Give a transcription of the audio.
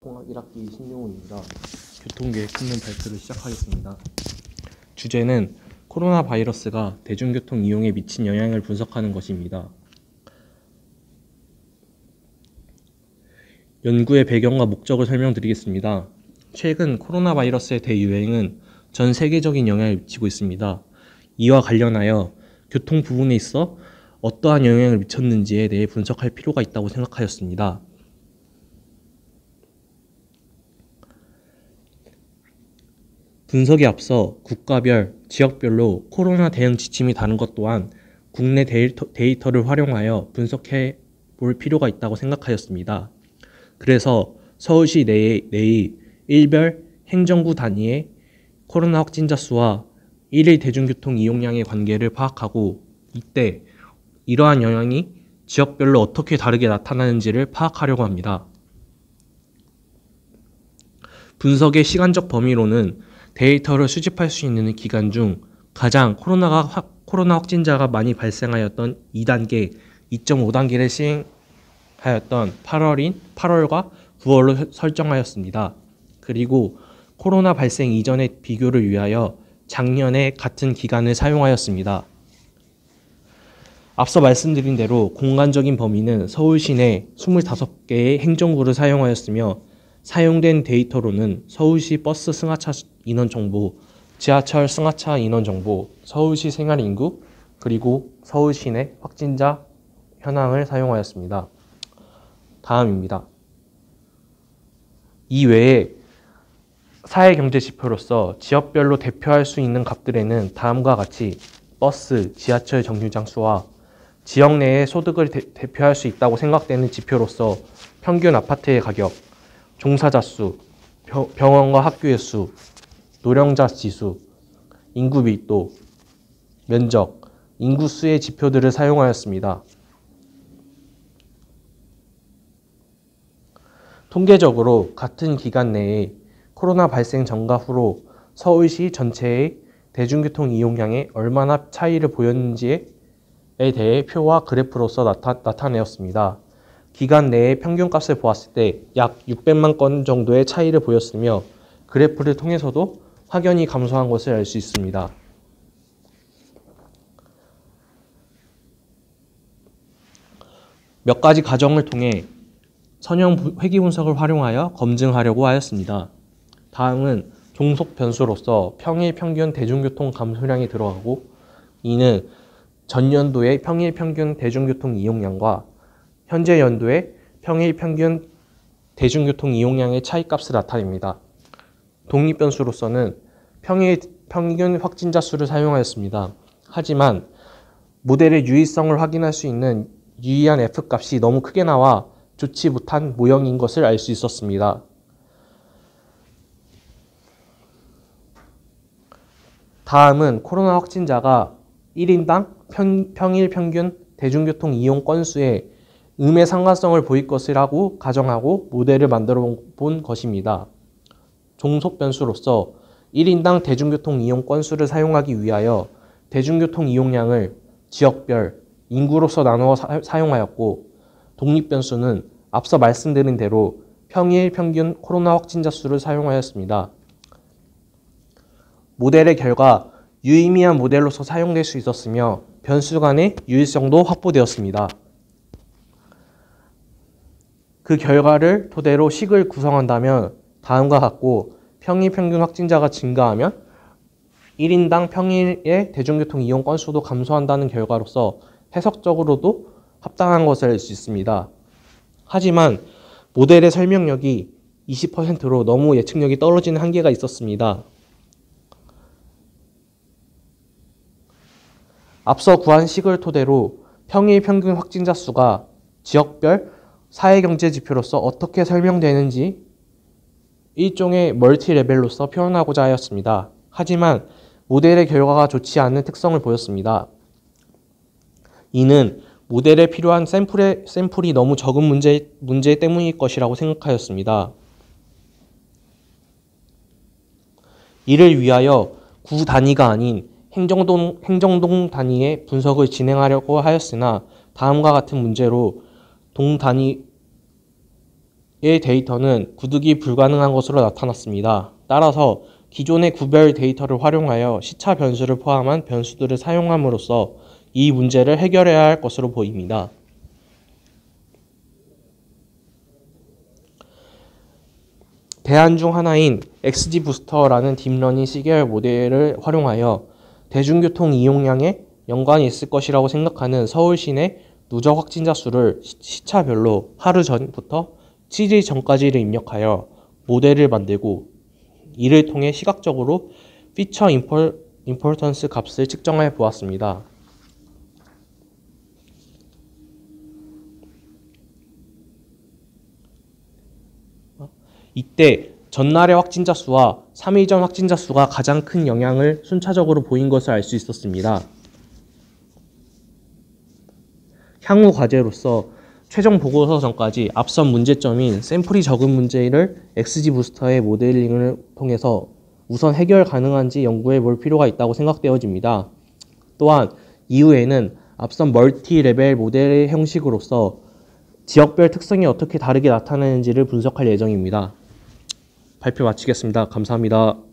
공학 1학기 신용훈입니다. 교통계획 특문 발표를 시작하겠습니다. 주제는 코로나 바이러스가 대중교통 이용에 미친 영향을 분석하는 것입니다. 연구의 배경과 목적을 설명드리겠습니다. 최근 코로나 바이러스의 대유행은 전 세계적인 영향을 미치고 있습니다. 이와 관련하여 교통 부분에 있어 어떠한 영향을 미쳤는지에 대해 분석할 필요가 있다고 생각하였습니다. 분석에 앞서 국가별, 지역별로 코로나 대응 지침이 다른 것 또한 국내 데이터를 활용하여 분석해 볼 필요가 있다고 생각하였습니다. 그래서 서울시 내의 일별 행정구 단위의 코로나 확진자 수와 일일 대중교통 이용량의 관계를 파악하고 이때 이러한 영향이 지역별로 어떻게 다르게 나타나는지를 파악하려고 합니다. 분석의 시간적 범위로는 데이터를 수집할 수 있는 기간 중 가장 코로나 확진자가 많이 발생하였던 2단계, 2.5단계를 시행하였던 8월과 9월로 설정하였습니다. 그리고 코로나 발생 이전의 비교를 위하여 작년에 같은 기간을 사용하였습니다. 앞서 말씀드린 대로 공간적인 범위는 서울시 내 25개의 행정구를 사용하였으며 사용된 데이터로는 서울시 버스 승하차 인원 정보, 지하철 승하차 인원 정보, 서울시 생활인구, 그리고 서울시 내 확진자 현황을 사용하였습니다. 다음입니다. 이외에 사회경제지표로서 지역별로 대표할 수 있는 값들에는 다음과 같이 버스, 지하철 정류장 수와 지역 내의 소득을 대표할 수 있다고 생각되는 지표로서 평균 아파트의 가격, 종사자 수, 병원과 학교의 수, 노령자 지수, 인구 밀도, 면적, 인구수의 지표들을 사용하였습니다. 통계적으로 같은 기간 내에 코로나 발생 전과 후로 서울시 전체의 대중교통 이용량에 얼마나 차이를 보였는지에 대해 표와 그래프로서 나타내었습니다. 기간 내의 평균값을 보았을 때 약 600만 건 정도의 차이를 보였으며 그래프를 통해서도 확연히 감소한 것을 알 수 있습니다. 몇 가지 가정을 통해 선형 회귀 분석을 활용하여 검증하려고 하였습니다. 다음은 종속 변수로서 평일 평균 대중교통 감소량이 들어가고 이는 전년도의 평일 평균 대중교통 이용량과 현재 연도의 평일 평균 대중교통 이용량의 차이값을 나타냅니다. 독립변수로서는 평일 평균 확진자 수를 사용하였습니다. 하지만 모델의 유의성을 확인할 수 있는 유의한 F값이 너무 크게 나와 좋지 못한 모형인 것을 알 수 있었습니다. 다음은 코로나 확진자가 1인당 평일 평균 대중교통 이용 건수에 음의 상관성을 보일 것이라고 가정하고 모델을 만들어 본 것입니다. 종속 변수로서 1인당 대중교통 이용 건수를 사용하기 위하여 대중교통 이용량을 지역별, 인구로서 나누어 사용하였고 독립 변수는 앞서 말씀드린 대로 평일 평균 코로나 확진자 수를 사용하였습니다. 모델의 결과 유의미한 모델로서 사용될 수 있었으며 변수 간의 유일성도 확보되었습니다. 그 결과를 토대로 식을 구성한다면 다음과 같고 평일 평균 확진자가 증가하면 1인당 평일의 대중교통 이용 건수도 감소한다는 결과로서 해석적으로도 합당한 것을 알 수 있습니다. 하지만 모델의 설명력이 20%로 너무 예측력이 떨어지는 한계가 있었습니다. 앞서 구한 식을 토대로 평일 평균 확진자 수가 지역별 사회경제 지표로서 어떻게 설명되는지 일종의 멀티레벨로서 표현하고자 하였습니다. 하지만 모델의 결과가 좋지 않은 특성을 보였습니다. 이는 모델에 필요한 샘플이 너무 적은 문제 때문일 것이라고 생각하였습니다. 이를 위하여 구 단위가 아닌 행정동 단위의 분석을 진행하려고 하였으나 다음과 같은 문제로 동 단위의 데이터는 구득이 불가능한 것으로 나타났습니다. 따라서 기존의 구별 데이터를 활용하여 시차 변수를 포함한 변수들을 사용함으로써 이 문제를 해결해야 할 것으로 보입니다. 대안 중 하나인 XGBooster라는 딥러닝 시계열 모델을 활용하여 대중교통 이용량에 연관이 있을 것이라고 생각하는 서울 시내 누적 확진자 수를 시차별로 하루 전부터 7일 전까지를 입력하여 모델을 만들고 이를 통해 시각적으로 피처 임포턴스 값을 측정해 보았습니다. 이때 전날의 확진자 수와 3일 전 확진자 수가 가장 큰 영향을 순차적으로 보인 것을 알 수 있었습니다. 향후 과제로서 최종 보고서 전까지 앞선 문제점인 샘플이 적은 문제를 XGBooster의 모델링을 통해서 우선 해결 가능한지 연구해 볼 필요가 있다고 생각되어집니다. 또한 이후에는 앞선 멀티 레벨 모델의 형식으로서 지역별 특성이 어떻게 다르게 나타나는지를 분석할 예정입니다. 발표 마치겠습니다. 감사합니다.